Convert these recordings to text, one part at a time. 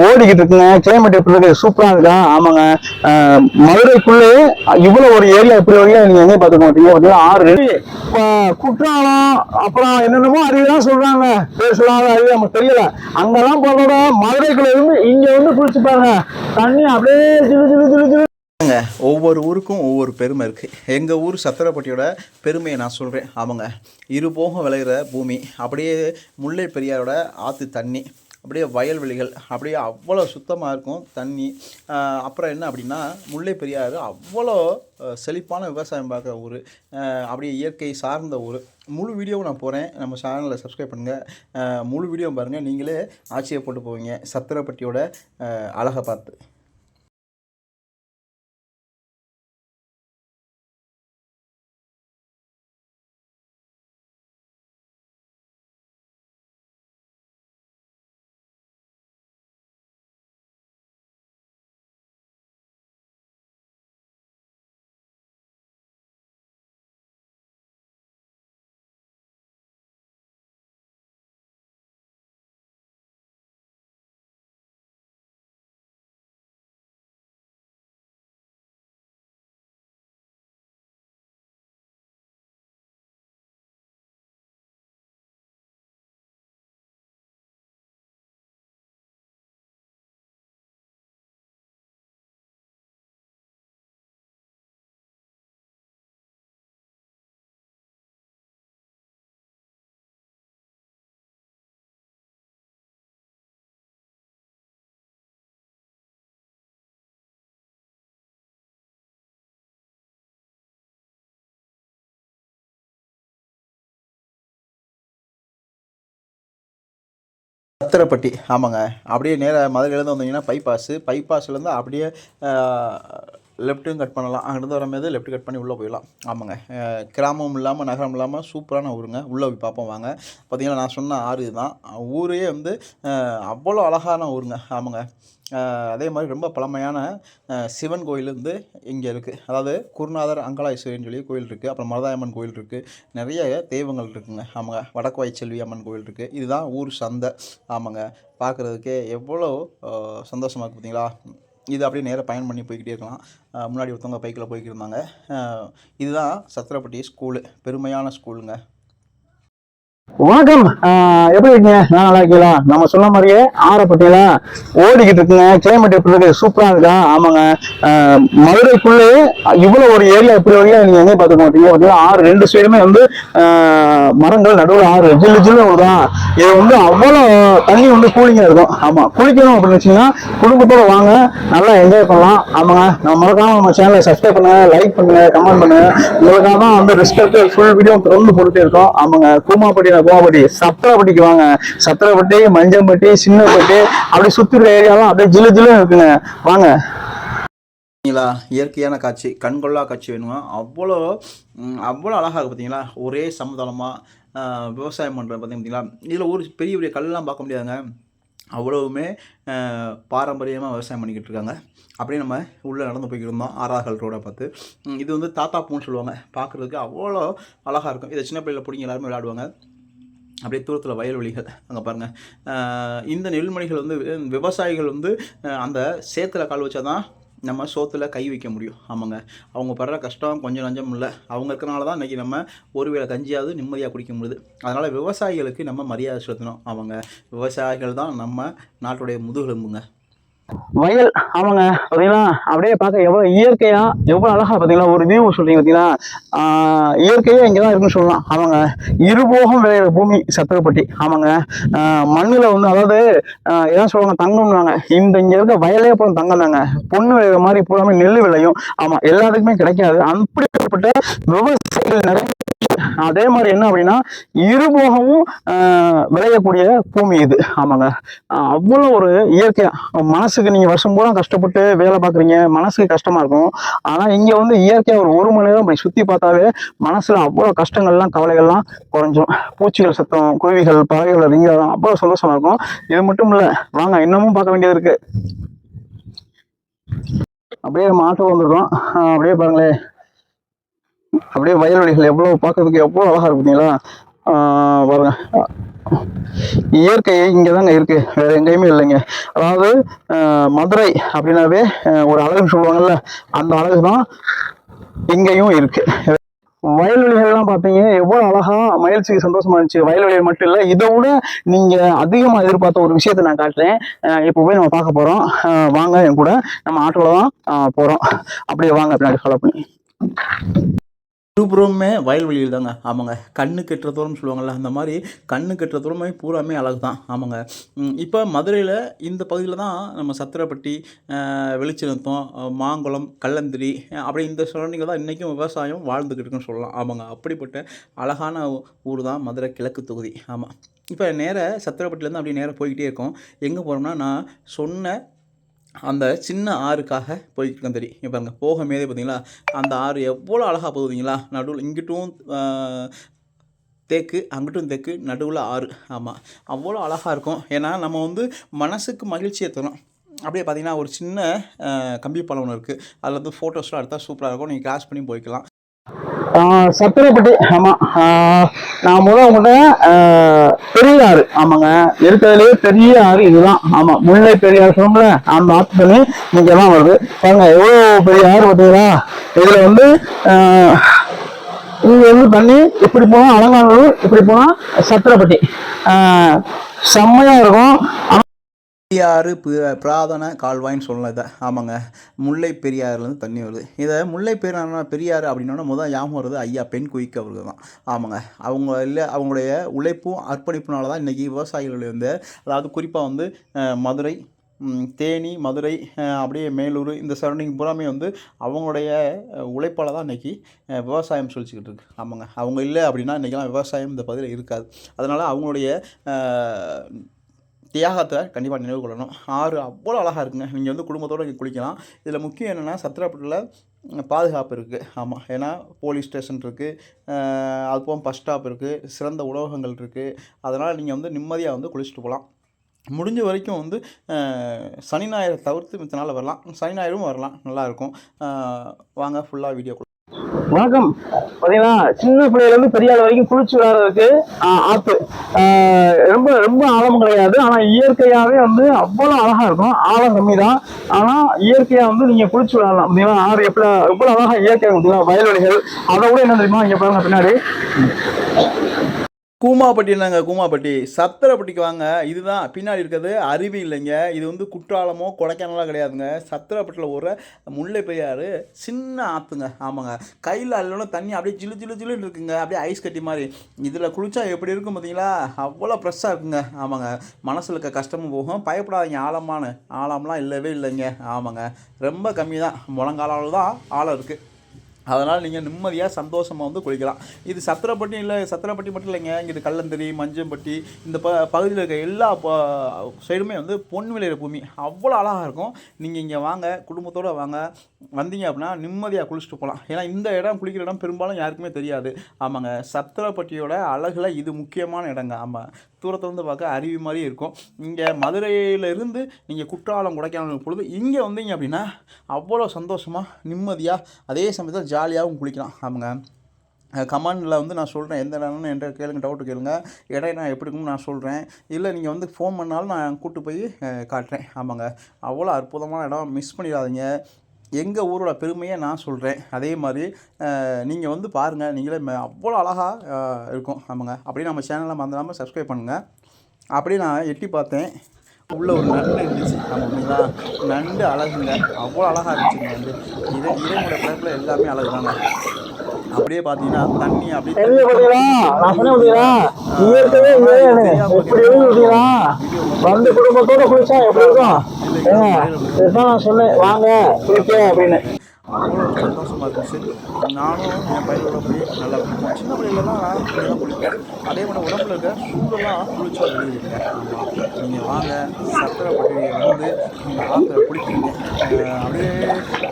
ஓடிக்கிட்டு இருக்குங்க. கிளைமேட் எப்படி இருக்கு? சூப்பரா இருக்கா? ஆமாங்க. மதுரைக்குள்ளே இவ்வளவு ஒரு ஏரியா எப்படி வரைக்கும் நீங்க எங்க பாத்துக்க மாட்டீங்க. ஆறு குற்றாலம் அப்புறம் என்னென்னமோ அறிவுதான் சொல்றாங்க. பேர் சொல்லாத அறிவு நமக்கு தெரியல. அங்கெல்லாம் போறதோட மதுரைக்குள்ள இருந்து இங்க வந்து குளிச்சு பாருங்க. தண்ணி அப்படியே ஜிலு ஜிலு ஜிலு ஜிலு. ஒவ்வொரு ஊருக்கும் ஒவ்வொரு பெருமை இருக்குது. எங்கள் ஊர் சத்திரப்பட்டியோட பெருமையை நான் சொல்கிறேன். அவங்க இருபோகம் விளையிற பூமி, அப்படியே முல்லை பெரியாரோட ஆற்று தண்ணி, அப்படியே வயல்வெளிகள், அப்படியே அவ்வளோ சுத்தமாக இருக்கும் தண்ணி. அப்புறம் என்ன அப்படின்னா, முல்லை பெரியாறு அவ்வளோ செழிப்பான விவசாயம் பார்க்குற ஊர், அப்படியே இயற்கை சார்ந்த ஊர். முழு வீடியோவும் நான் போகிறேன், நம்ம சேனலில் சப்ஸ்கிரைப் பண்ணுங்கள். முழு வீடியோ பாருங்கள், நீங்களே ஆச்சரியப்பட்டு போவீங்க சத்திரப்பட்டியோட அழகை பார்த்து. சத்திரப்பட்டி ஆமாங்க. அப்படியே நேராக மதுரையிலேருந்து வந்தீங்கன்னா பைபாஸ்லேருந்து அப்படியே லெஃப்ட்டும் கட் பண்ணலாம். அங்கேருந்து வரும்போது லெஃப்ட் கட் பண்ணி உள்ளே போயிடலாம். ஆமாங்க. கிராமம் இல்லாமல் நகரம் இல்லாமல் சூப்பரான ஊருங்க. உள்ளே போய் பார்ப்போம் வாங்க. பார்த்தீங்கன்னா நான் சொன்ன ஆறு தான். ஊரே வந்து அவ்வளோ அழகான ஊருங்க. ஆமாங்க. அதே மாதிரி ரொம்ப பழமையான சிவன் கோயில் வந்து இங்கே இருக்குது. அதாவது குருநாதர் அங்காளஈஸ்வரின்னு சொல்லி கோயில் இருக்குது. அப்புறம் மருதாயம்மன் கோயில் இருக்குது. நிறைய தெய்வங்கள் இருக்குதுங்க. ஆமாங்க. வடக்கு வாய்ச்செல்வி அம்மன் கோயில் இருக்குது. இதுதான் ஊர் சந்தை. ஆமாங்க. பார்க்குறதுக்கே எவ்வளோ சந்தோஷமாக இருக்குது பார்த்தீங்களா. இது அப்படியே நேராக பயணம் பண்ணி போய்கிட்டே இருக்கலாம். முன்னாடி ஒருத்தவங்க பைக்கில் போய்கிட்டு இருந்தாங்க. இதுதான் சத்திரப்பட்டி ஸ்கூலு, பெருமையான ஸ்கூலுங்க. வணக்கம். எப்படி இருக்கீங்க? நான் நல்லா இருக்கீங்களா? நம்ம சொன்ன மாதிரியே ஆரப்பட்டியில ஓடிக்கிட்டு இருக்குங்க. கிளைமேட் எப்படி இருக்கு? சூப்பரா இருக்கா? ஆமாங்க. மதுரைக்குள்ளே இவ்வளவு ஒரு ஏரியா எப்படி வரைக்கும் நீங்க எங்க பாத்துக்க மாட்டீங்க. ஆறு ரெண்டு சைடுமே வந்து மரங்கள், நடுவில் ஆறு ஜில்லு ஜில்லு வருதான். இது வந்து அவ்வளோ தண்ணி வந்து கூலிங்கா இருக்கும். ஆமா, குளிக்கணும் அப்படின்னு வச்சீங்கன்னா குடும்பத்தோட வாங்க, நல்லா என்ஜாய் பண்ணலாம். ஆமாங்க. நம்ம மறக்காம நம்ம சேனலை சப்ஸ்கிரைப் பண்ணுங்க, லைக் பண்ணுங்க, கமெண்ட் பண்ணுங்க. உங்களுக்காக தான் வந்து ரிஸ்க் எடுத்து ஃபுல் வீடியோ தொடர்ந்து போட்டுட்டே இருக்கோம். ஆமாங்க. கோமாப்பட்டி சத்திரப்பட்டிக்கு வாங்க. சத்திரப்பட்டி, மஞ்சம்பட்டி, சின்னப்பட்டி அப்படி சுத்திர ஏரியாலாம் அப்படியே ஜில்லு ஜில்லு இருக்குங்க. வாங்க. இயற்கையான காட்சி, கண்கொள்ளா காட்சி வேணுமா? அவ்வளோ அழகாக இருக்குது பார்த்தீங்களா. ஒரே சமதளமாக விவசாயம் பண்ணுறது பார்த்தீங்களா. இதில் ஒரு பெரிய பெரிய கல்லெலாம் பார்க்க முடியாதுங்க. அவ்வளவுமே பாரம்பரியமாக விவசாயம் பண்ணிக்கிட்டு இருக்காங்க. அப்படியே நம்ம உள்ளே நடந்து போய்கிட்டு இருந்தோம் ஆறாகல் ரோடை பார்த்து. இது வந்து தாத்தா பூன்னு சொல்லுவாங்க. பார்க்குறதுக்கு அவ்வளோ அழகாக இருக்கும். இதை சின்ன பிள்ளைகளை பிடிங்க எல்லாருமே விளையாடுவாங்க. அப்படியே தூரத்தில் வயல்வெளிகள் அங்கே பாருங்கள். இந்த நெல்மணிகள் வந்து விவசாயிகள் வந்து அந்த சேத்துல கால் வச்சா தான் நம்ம சோத்தில் கை வைக்க முடியும். ஆமாங்க. அவங்க படுற கஷ்டம் கொஞ்சம் நஞ்சம் இல்லை. அவங்க இருக்கிறனால தான் இன்றைக்கி நம்ம ஒருவேளை கஞ்சியாவது நிம்மதியாக குடிக்க முடியுது. அதனால் விவசாயிகளுக்கு நம்ம மரியாதை செலுத்தணும். அவங்க விவசாயிகள் தான் நம்ம நாட்டுடைய முதுகெலும்புங்க. வயல். ஆமாங்க. பார்த்தீங்கன்னா அப்படியே பார்க்க எவ்வளோ இயற்கையா எவ்வளோ அழகா பார்த்தீங்களா. ஒரு வியூ சொல்றீங்க பார்த்தீங்களா. இயற்கையே இங்கதான் இருக்குன்னு சொல்லலாம். ஆமாங்க. இருபோகம் விளையிற பூமி சத்திரப்பட்டி. ஆமாங்க. மண்ணுல வந்து அதாவது ஏதாவது சொல்லுவாங்க தங்கம்னாங்க. இங்க இருக்க வயலே போல தங்கம் தாங்க. பொண்ணு விளையிற மாதிரி பூராமே நெல் விளையும். ஆமா, எல்லாத்துக்குமே கிடைக்காது. அப்படிப்பட்ட விவசாயிகள் நிறைய. அதே மாதிரி என்ன அப்படின்னா இருபோகமும் விளையக்கூடிய பூமி இது. ஆமாங்க. அவ்வளவு ஒரு இயற்கையா மனசுக்கு நீங்க வருஷம் பூரா கஷ்டப்பட்டு வேலை பார்க்குறீங்க, மனசுக்கு கஷ்டமா இருக்கும். ஆனா இங்க வந்து இயற்கையா ஒரு மணி நேரம் போய் சுத்தி பார்த்தாவே மனசுல அவ்வளவு கஷ்டங்கள்லாம் கவலைகள்லாம் குறைஞ்சிடும். பூச்சிகள் சத்தம், குருவிகள், பறவைகள் ரிங்கெல்லாம் அவ்வளவு சந்தோஷமா இருக்கும். இது மட்டும் இல்ல, வாங்க இன்னமும் பார்க்க வேண்டியது இருக்கு. அப்படியே நம்ம ஆட்டோ வந்துருக்கோம். அப்படியே பாருங்களேன். அப்படியே வயல்வெளிகள் எவ்வளவு பார்க்கறதுக்கு எவ்வளவு அழகா இருக்குங்களா. பாருங்க. இயற்கை இங்கே தாங்க இருக்கு, வேற எங்கேயுமே இல்லைங்க. அதாவது மதுரை அப்படின்னாவே ஒரு அழகுன்னு சொல்லுவாங்கல்ல, அந்த அழகு தான் இங்கேயும் இருக்கு. வயல்வெளிகள்லாம் பார்த்தீங்க எவ்வளோ அழகா மகிழ்ச்சிக்கு சந்தோஷமா இருந்துச்சு. வயல்வெளிகள் மட்டும் இல்லை, இதை விட நீங்க அதிகமாக எதிர்பார்த்த ஒரு விஷயத்தை நான் காட்டுறேன். இப்போ போய் நம்ம பார்க்க போறோம். வாங்க என் கூட, நம்ம ஆட்டோல தான் போறோம். அப்படியே வாங்க பின்னாடி ஃபாலோ பண்ணி. இருபுறமே வயல்வெளியில் தாங்க. ஆமாங்க, கண்ணு கெட்டுற தூரம்னு சொல்லுவாங்கள்ல, அந்த மாதிரி கண்ணு கெட்டுற தூரமே பூராமே அழகு தான். ஆமாங்க. இப்போ மதுரையில் இந்த பகுதியில் தான் நம்ம சத்திரப்பட்டி, வெளிச்சினத்தம், மாங்குளம், கல்லந்திரி அப்படி இந்த சரௌண்டிங்கில் தான் இன்றைக்கும் விவசாயம் வாழ்ந்துக்கிட்டு இருக்குன்னு சொல்லலாம். ஆமாங்க, அப்படிப்பட்ட அழகான ஊர் தான் மதுரை கிழக்கு தொகுதி. ஆமாம், இப்போ நேராக சத்திரப்பட்டிலேருந்து அப்படியே நேராக போய்கிட்டே இருக்கோம். எங்கே போகிறோம்னா, நான் சொன்ன அந்த சின்ன ஆறுக்காக போய்க்கிட்டு தெரியும். இப்போ பாருங்க, போக மேதே பார்த்தீங்களா, அந்த ஆறு எவ்வளோ அழகாக போகுதுங்களா. நடுவில் இங்கிட்டும் தேக்கு, அங்கிட்டும் தேக்கு, நடுவில் ஆறு. ஆமாம், அவ்வளோ அழகாக இருக்கும். ஏன்னா நம்ம வந்து மனசுக்கு மகிழ்ச்சியை தரும். அப்படியே பார்த்தீங்கன்னா ஒரு சின்ன கம்பி பாலம் ஒன்று இருக்குது. அதில் வந்து ஃபோட்டோஸ்லாம் எடுத்தால் சூப்பராக இருக்கும். நீங்கள் கிராஸ் பண்ணி போய்க்கலாம். சத்திரப்பட்டி. ஆமா, நான் உங்கள்கிட்ட பெரிய ஆறு. ஆமாங்க, இருக்கிறதுலேயே பெரிய ஆறு இதுதான். ஆமா, முல்லை பெரியாறு சொல்லுங்கள, அந்த ஆற்று தண்ணி நீங்க தான் வருது. பாருங்க எவ்வளோ பெரிய ஆறு பார்த்தீங்களா. இதுல வந்து இங்க வந்து தண்ணி இப்படி போனா அலங்காநல்லூர், இப்படி போனா சத்திரப்பட்டி. செம்மையா இருக்கும். பெரியாறு பிராதன கால்வாய்ன்னு சொல்லலாம் இதை. ஆமாங்க, முல்லை பெரியாறுலேருந்து தண்ணி வருது. இதை முல்லை பெரியாறு அப்படின்னா முதல் ஞாபகம் வருது ஐயா பெண் குயிக்கு அவர்கள் தான். ஆமாங்க, அவங்க இல்லை, அவங்களுடைய உழைப்பும் அர்ப்பணிப்புனால தான் இன்றைக்கி விவசாயிகள் வந்து, அதாவது குறிப்பாக வந்து மதுரை, தேனி, மதுரை, அப்படியே மேலூர் இந்த சரௌண்டிங் பூராமே வந்து அவங்களுடைய உழைப்பால் தான் இன்றைக்கி விவசாயம் சொல்லிச்சுக்கிட்டு இருக்கு. ஆமாங்க, அவங்க இல்லை அப்படின்னா இன்றைக்கெல்லாம் விவசாயம் இந்த பகுதியில் இருக்காது. அதனால் அவங்களுடைய தியாகத்தை கண்டிப்பாக நினைவு கொள்ளணும். ஆறு அவ்வளோ அழகாக இருக்குங்க. நீங்கள் வந்து குடும்பத்தோடு இங்கே குளிக்கலாம். இதில் முக்கியம் என்னென்னா, சத்திரப்பட்டியில் பாதுகாப்பு இருக்குது. ஆமாம், ஏன்னா போலீஸ் ஸ்டேஷன் இருக்குது, அதுபோக பஸ் ஸ்டாப் இருக்குது, சிறந்த உணவகங்கள் இருக்குது. அதனால் நீங்கள் வந்து நிம்மதியாக வந்து குளிச்சுட்டு போகலாம். முடிஞ்ச வரைக்கும் வந்து சனி ஞாயிறை தவிர்த்து மித்த நாள் வரலாம். சனி ஞாயிறும் வரலாம், நல்லாயிருக்கும். வாங்க ஃபுல்லாக வீடியோ. வணக்கம். பார்த்தீங்கன்னா சின்ன பிள்ளையிலேருந்து பெரிய ஆள் வரைக்கும் குளிச்சு விளையாடுறதுக்கு ஆற்று ரொம்ப ரொம்ப ஆழம் கிடையாது. ஆனால் இயற்கையாகவே வந்து அவ்வளோ அழகாக இருக்கும். ஆழம் கம்மி தான், ஆனால் இயற்கையாக வந்து நீங்கள் குளிச்சு விளையாடலாம். பார்த்தீங்கன்னா ஆறு எவ்வளோ அழகாக இயற்கையாக பார்த்தீங்கன்னா வயல்வெளிகள். அதை கூட என்ன தெரியுமா, இங்கே பாருங்க பின்னாடி கூமாப்பட்டினாங்க. கூமாப்பட்டி சத்திரப்பட்டிக்கு வாங்க. இதுதான் பின்னாடி இருக்கிறது அருவி இல்லைங்க, இது வந்து குற்றாலமோ கொடைக்கானலாம் கிடையாதுங்க. சத்திரப்பட்டியில் ஒரு முல்லை பெரியாறு சின்ன ஆற்றுங்க. ஆமாங்க, கையில் அல்லோன்னு தண்ணி அப்படியே ஜிலு ஜிலு ஜிலுன்னு இருக்குங்க, அப்படியே ஐஸ் கட்டி மாதிரி. இதில் குளிச்சா எப்படி இருக்கும் பார்த்தீங்களா, அவ்வளோ ஃப்ரெஷ்ஷாக இருக்குங்க. ஆமாங்க, மனசில் இருக்க கஷ்டமும் போகும். பயப்படாதீங்க, ஆழம்லாம் இல்லவே இல்லைங்க. ஆமாங்க, ரொம்ப கம்மி தான், முழங்கால அளவு தான் ஆழம் இருக்குது. அதனால் நீங்கள் நிம்மதியாக சந்தோஷமாக வந்து குளிக்கலாம். இது சத்திரப்பட்டி இல்லை, சத்திரப்பட்டி மட்டும் இல்லைங்க, இங்கே இது கல்லந்திரி, மஞ்சம்பட்டி இந்த பகுதியில் இருக்க எல்லா சைடுமே வந்து பொன் விளையிற பூமி அவ்வளோ அழகாக இருக்கும். நீங்கள் இங்கே வாங்க, குடும்பத்தோடு வாங்க, வந்தீங்க அப்படின்னா நிம்மதியாக குளிச்சுட்டு போகலாம். ஏன்னா இந்த இடம், குளிக்கிற இடம் பெரும்பாலும் யாருக்குமே தெரியாது. ஆமாங்க, சத்திரப்பட்டியோட அழகில் இது முக்கியமான இடங்க. ஆமாம், தூரத்துலேருந்து பார்க்க அருவி மாதிரி இருக்கும். இங்கே மதுரையிலேருந்து நீங்கள் குற்றாலம் கொடைக்கானல் பொழுது இங்கே வந்தீங்க அப்படின்னா அவ்வளோ சந்தோஷமாக நிம்மதியாக அதே சமயத்தில் ஜாலியாகவும் குளிக்கலாம். ஆமாங்க, கமெண்டில் வந்து நான் சொல்கிறேன், எந்த இடம்னு என்கிட்ட கேளுங்க, டவுட்டு கேளுங்க, இடம் நான் எப்படி இருக்குன்னு நான் சொல்கிறேன். இல்லை நீங்கள் வந்து ஃபோன் பண்ணாலும் நான் கூப்பிட்டு போய் காட்டுறேன். ஆமாங்க, அவ்வளோ அற்புதமான இடம், மிஸ் பண்ணிடாதீங்க. எங்கள் ஊரோட பெருமையை நான் சொல்கிறேன். அதே மாதிரி நீங்கள் வந்து பாருங்கள், நீங்களே அவ்வளோ அழகாக இருக்கும். ஆமாங்க, அப்படியே நம்ம சேனலை மறந்துடாமல் சப்ஸ்கிரைப் பண்ணுங்கள். அப்படியே நான் எட்டி பார்த்தேன், உள்ளே ஒரு நண்டு இருந்துச்சு. ஆமாங்களா, நண்டு அழகுங்க, அவ்வளோ அழகாக இருந்துச்சுங்க. வந்து இதனோட பிறப்பில் எல்லாமே அழகு தாங்க. அப்படியே பார்த்தீங்கன்னா தண்ணி அப்படியே வந்து குடும்பத்தோட குளிச்சா எப்படி இருக்கும் நான் சொன்னேன், வாங்க குளிக்க அப்படின்னு. அவ்வளோ சந்தோஷமாக இருந்துச்சு. நானும் என் பையனோட போய் நல்லா குளிப்பேன். சின்ன பிள்ளைகளெல்லாம் நல்லா குளிப்பேன். அதே மாதிரி உடம்புல இருக்க சூடெல்லாம் குளிச்சா வெளியிடுங்க. நீங்கள் வாங்க, சத்திரப்பட்டியை வந்து நீங்கள் ஆற்றுல குளிப்பீங்க. அப்படியே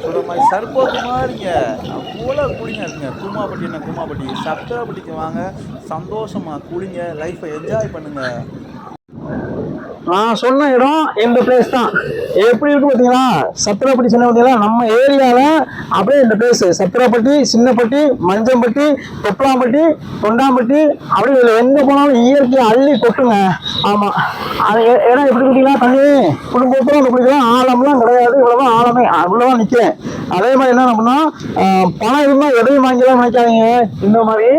சொல்கிற மாதிரி சர்பத்து மாதிரிங்க, அவ்வளோ குளிங்க இருக்குங்க. கூமாப்பட்டி சத்திரப்பட்டிக்கு வாங்க, சந்தோஷமாக குளிங்க, லைஃப்பை என்ஜாய் பண்ணுங்கள். நான் சொன்ன இடம் இந்த பிளேஸ் தான். எப்படி இருக்கு பார்த்தீங்களா, சத்திரப்பட்டி சின்ன பார்த்தீங்களா, நம்ம ஏரியாவில் அப்படியே இந்த பிளேஸ் சத்திரப்பட்டி, சின்னப்பட்டி, மஞ்சம்பட்டி, தொப்பலாம்பட்டி, தொண்டாம்பட்டி, அப்படியே இதில் எங்கே போனாலும் இயற்கையை அள்ளி கொட்டுங்க. ஆமாம், அது இடம் எப்படி பார்த்தீங்களா, தண்ணி குடும்பத்தோடு வந்து குடிக்கலாம், ஆழம்லாம் கிடையாது, இவ்வளோதான் ஆழமே, அவ்வளோதான் நிற்கிறேன். அதே மாதிரி என்ன அப்படின்னா, பணம் இருந்தால் எதையும் வாங்கிலாம் நினைக்காதீங்க. இந்த மாதிரி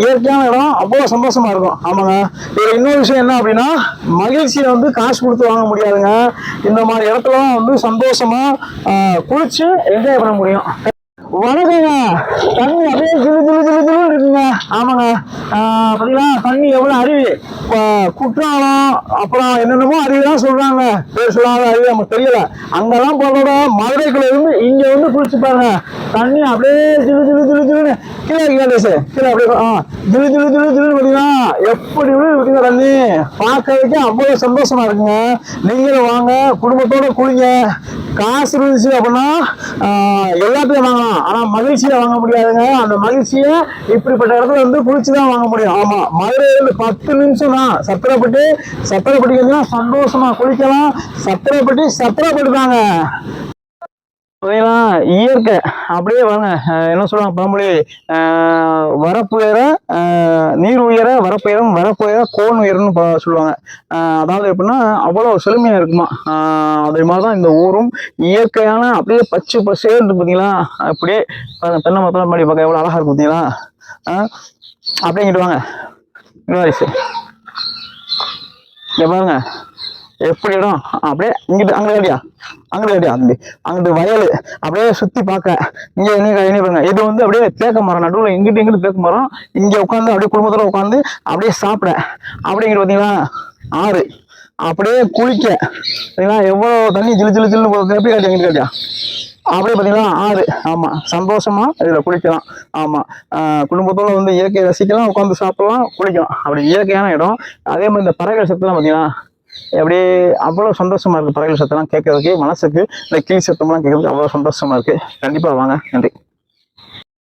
இயற்கையான இடம் அவ்வளோ சந்தோஷமா இருக்கும். ஆமாங்க. இதில் இன்னொரு விஷயம் என்ன அப்படின்னா, மகிழ்ச்சியை வந்து காசு கொடுத்து வாங்க முடியாதுங்க. இந்த மாதிரி இடத்துல வந்து சந்தோஷமா குளிச்சு என்ஜாய் பண்ண முடியும். வணக்கங்க. தண்ணி அப்படியே ஜிலு ஜிலு ஜிலு ஜிலு இருக்குங்க. ஆமாங்க. பார்த்தீங்களா தண்ணி எவ்வளோ அருவி, குற்றாலம், அப்புறம் என்னென்னமோ அருவிலாம் சொல்றாங்க, பேர் சொல்லாத அருவி நமக்கு தெரியல. அங்கெல்லாம் போகிறோட மதுரைக்குள்ள இருந்து இங்க வந்து குளிச்சு பாருங்க. தண்ணி அப்படியே ஜிலு ஜிலு ஜிலு ஜிலுன்னு கீழே கீழே அப்படியே ஜிலு ஜிலு ஜிலு ஜிலுன்னு பார்த்தீங்கன்னா எப்படி பார்த்தீங்கன்னா தண்ணி பார்க்கறதுக்கு அவ்வளோ சந்தோஷமா இருக்குங்க. நீங்களும் வாங்க, குடும்பத்தோட குளிங்க. காசு இருந்துச்சு அப்படின்னா எல்லாத்தையும் வாங்கலாம், ஆனா மகிழ்ச்சியை வாங்க முடியாதுங்க. அந்த மகிழ்ச்சியை இப்படிப்பட்ட இடத்துல வந்து குளிச்சுதான் வாங்க முடியும். ஆமா, மதுரையில 10 நிமிஷம் தான் சத்திரப்பட்டி சந்தோஷமா குளிக்கலாம். சத்திரப்பட்டி தாங்க. இயற்கை அப்படியே வாங்க. என்ன சொல்லுவாங்க பழமொழி, வரப்புயர நீர் உயர வரப்புயர கோன் உயரன்னு சொல்லுவாங்க. அதாவது எப்படின்னா அவ்வளோ செழுமையா இருக்குமா. அதே மாதிரிதான் இந்த ஊரும் இயற்கையான அப்படியே பச்சை பசேன்னு பார்த்தீங்களா, அப்படியே தென்னை மரத்தெல்லாம் மாதிரி பார்க்க எவ்வளோ அழகா இருக்கும் பார்த்தீங்களா. அப்படியே இங்கிட்டு வாங்க, இங்க பாருங்க எப்படி இடம். அப்படியே இங்கிட்டு அங்கிட்டு வயல் அப்படியே சுத்தி பார்க்க. இங்க என்ன பாருங்க, இது வந்து அப்படியே தேக்க மரம், நடுவில் இங்கிட்டு தேக்க மரம். இங்க உட்காந்து அப்படியே குடும்பத்தோட உட்காந்து அப்படியே சாப்பிட. அப்படிங்கிட்டு பார்த்தீங்களா ஆறு, அப்படியே குளிக்க. பார்த்தீங்களா எவ்வளோ தண்ணி ஜிலு ஜிலு ஜில்லுன்னு போகுது. எப்படி காட்டியா எங்கிட்டு காட்டியா அப்படியே பார்த்தீங்களா ஆறு. ஆமா, சந்தோஷமா இதுல குளிக்கலாம். ஆமா, குடும்பத்தோட வந்து இயற்கையை ரசிக்கலாம், உட்காந்து சாப்பிடலாம், குளிக்கலாம். அப்படி இயற்கையான இடம். அதே மாதிரி இந்த பறவைகள் சத்தம்லாம் பார்த்தீங்கன்னா அப்படியே அவ்வளோ சந்தோஷமா இருக்கு. பறவைகள் சத்தம்லாம் கேட்கறதுக்கு மனசுக்கு, இந்த கிளி சத்தம்லாம் கேட்கறதுக்கு அவ்வளோ சந்தோஷமா இருக்கு. கண்டிப்பா வாங்க. நன்றி.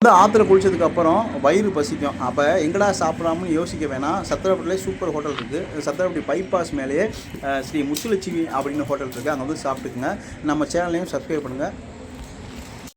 வந்து ஆற்றுல குளிச்சதுக்கு அப்புறம் வயிறு பசிக்கும். அப்போ எங்கடா சாப்பிடாமனு யோசிக்க வேணாம். சத்திரப்பட்டிலே சூப்பர் ஹோட்டல் இருக்குது. சத்திரப்பட்டி பைபாஸ் மேலேயே ஸ்ரீ முத்துலட்சுமி அப்படின்னு ஹோட்டல் இருக்குது. அங்கே வந்து சாப்பிட்டுக்குங்க. நம்ம சேனலையும் சப்ஸ்கிரைப் பண்ணுங்கள்.